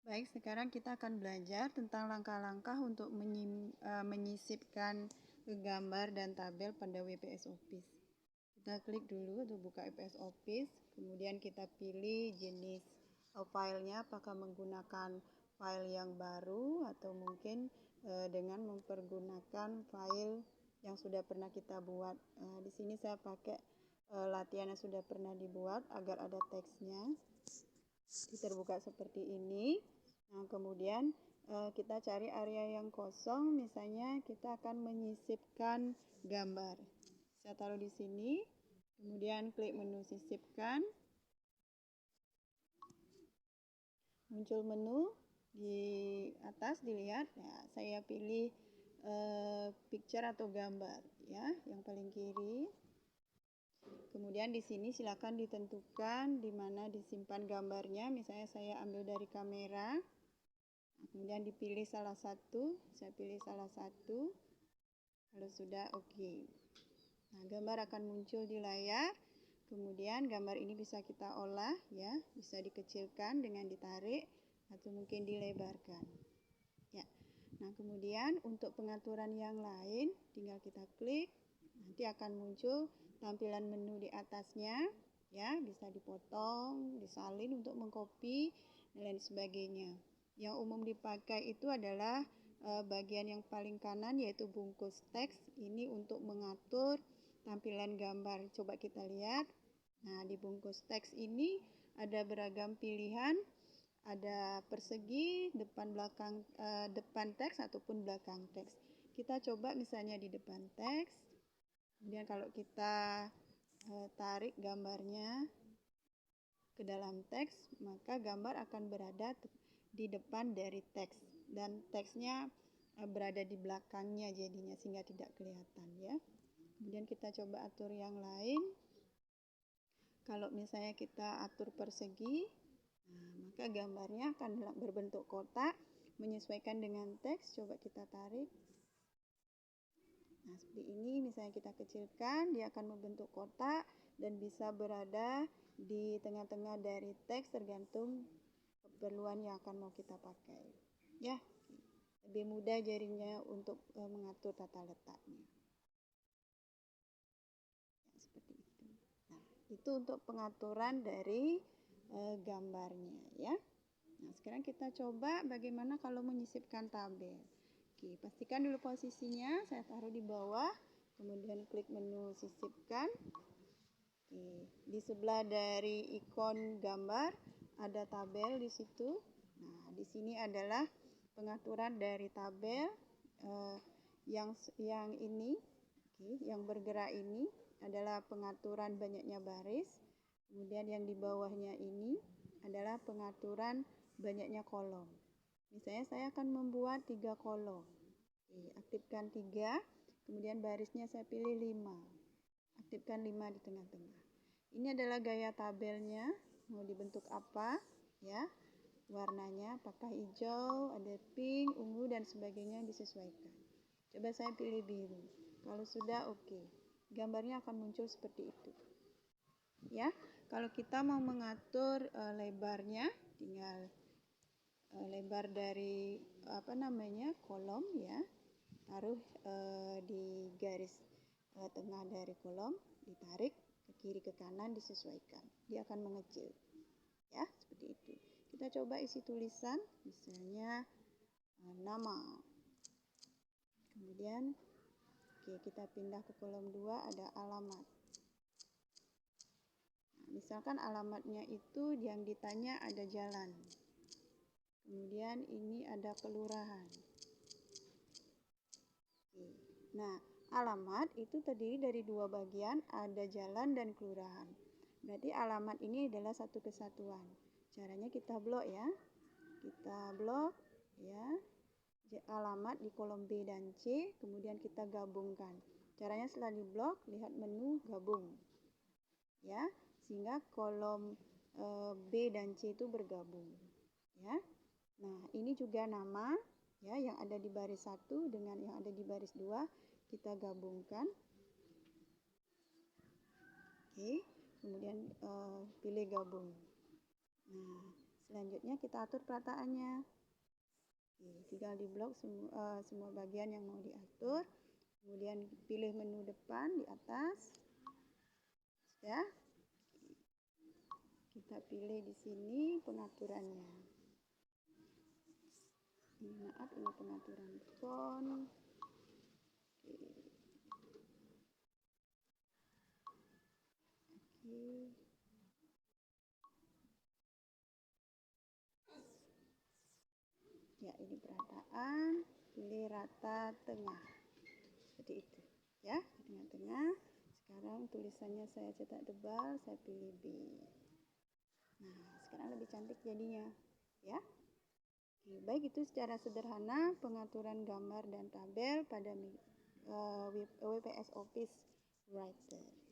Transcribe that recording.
Baik, sekarang kita akan belajar tentang langkah-langkah untuk menyisipkan gambar dan tabel pada WPS Office. Kita klik dulu untuk buka WPS Office, kemudian kita pilih jenis filenya, apakah menggunakan file yang baru atau mungkin dengan mempergunakan file yang sudah pernah kita buat. Di sini saya pakai latihan yang sudah pernah dibuat agar ada teksnya. Terbuka seperti ini. Nah, kemudian kita cari area yang kosong, misalnya kita akan menyisipkan gambar. Saya taruh di sini, kemudian klik menu sisipkan. Muncul menu di atas, dilihat. Nah, saya pilih picture atau gambar, ya, yang paling kiri. Kemudian di sini silakan ditentukan di mana disimpan gambarnya. Misalnya saya ambil dari kamera. Kemudian dipilih salah satu, saya pilih salah satu. Kalau sudah oke. Nah, gambar akan muncul di layar. Kemudian gambar ini bisa kita olah, ya, bisa dikecilkan dengan ditarik atau mungkin dilebarkan. Ya. Nah, kemudian untuk pengaturan yang lain tinggal kita klik, nanti akan muncul tampilan menu di atasnya, ya, bisa dipotong, disalin untuk mengcopy dan lain sebagainya. Yang umum dipakai itu adalah bagian yang paling kanan, yaitu bungkus teks. Ini untuk mengatur tampilan gambar. Coba kita lihat. Nah, di bungkus teks ini ada beragam pilihan. Ada persegi, depan belakang, depan teks ataupun belakang teks. Kita coba misalnya di depan teks. Kemudian kalau kita tarik gambarnya ke dalam teks, maka gambar akan berada di depan dari teks dan teksnya berada di belakangnya jadinya, sehingga tidak kelihatan, ya. Kemudian kita coba atur yang lain. Kalau misalnya kita atur persegi, nah, maka gambarnya akan berbentuk kotak menyesuaikan dengan teks. Coba kita tarik. Nah, seperti ini. Misalnya kita kecilkan, dia akan membentuk kotak dan bisa berada di tengah-tengah dari teks tergantung keperluan yang akan mau kita pakai. Ya, lebih mudah jadinya untuk mengatur tata letaknya. Ya, seperti itu. Nah, itu untuk pengaturan dari gambarnya, ya. Nah, sekarang kita coba bagaimana kalau menyisipkan tabel. Oke, pastikan dulu posisinya. Saya taruh di bawah, kemudian klik menu sisipkan. Oke, di sebelah dari ikon gambar ada tabel di situ. Nah, di sini adalah pengaturan dari tabel yang ini, yang bergerak ini adalah pengaturan banyaknya baris. Kemudian yang di bawahnya ini adalah pengaturan banyaknya kolom. Misalnya saya akan membuat 3 kolom. Oke, aktifkan 3, kemudian barisnya saya pilih 5. Aktifkan 5 di tengah-tengah. Ini adalah gaya tabelnya, mau dibentuk apa, ya. Warnanya apakah hijau, ada pink, ungu dan sebagainya, disesuaikan. Coba saya pilih biru. Kalau sudah oke. Gambarnya akan muncul seperti itu. Ya, kalau kita mau mengatur lebarnya, tinggal lebar dari kolom, ya. Taruh di garis tengah dari kolom, ditarik ke kiri ke kanan, disesuaikan. Dia akan mengecil. Ya, seperti itu. Kita coba isi tulisan, misalnya nama. Kemudian kita pindah ke kolom 2, ada alamat. Nah, misalkan alamatnya itu yang ditanya ada jalan. Kemudian ini ada kelurahan. Nah, alamat itu terdiri dari 2 bagian, ada jalan dan kelurahan. Berarti alamat ini adalah satu kesatuan. Caranya kita blok, ya. Kita blok, ya, alamat di kolom B dan C, kemudian kita gabungkan. Caranya setelah diblok, lihat menu gabung, ya, sehingga kolom B dan C itu bergabung, ya. Nah, ini juga nama, ya, yang ada di baris 1 dengan yang ada di baris 2 kita gabungkan. Oke, kemudian pilih gabung. Nah, Selanjutnya kita atur perataannya. Tinggal di blok semua bagian yang mau diatur. Kemudian pilih menu depan di atas. Sudah. Kita pilih di sini pengaturannya. Maaf, ini pengaturan font. Ya, ini perataan, pilih rata tengah, seperti itu ya, di tengah-tengah. Sekarang tulisannya saya cetak tebal, saya pilih B. Nah, sekarang lebih cantik jadinya ya. Oke, baik, itu secara sederhana pengaturan gambar dan tabel pada WPS Office Writer.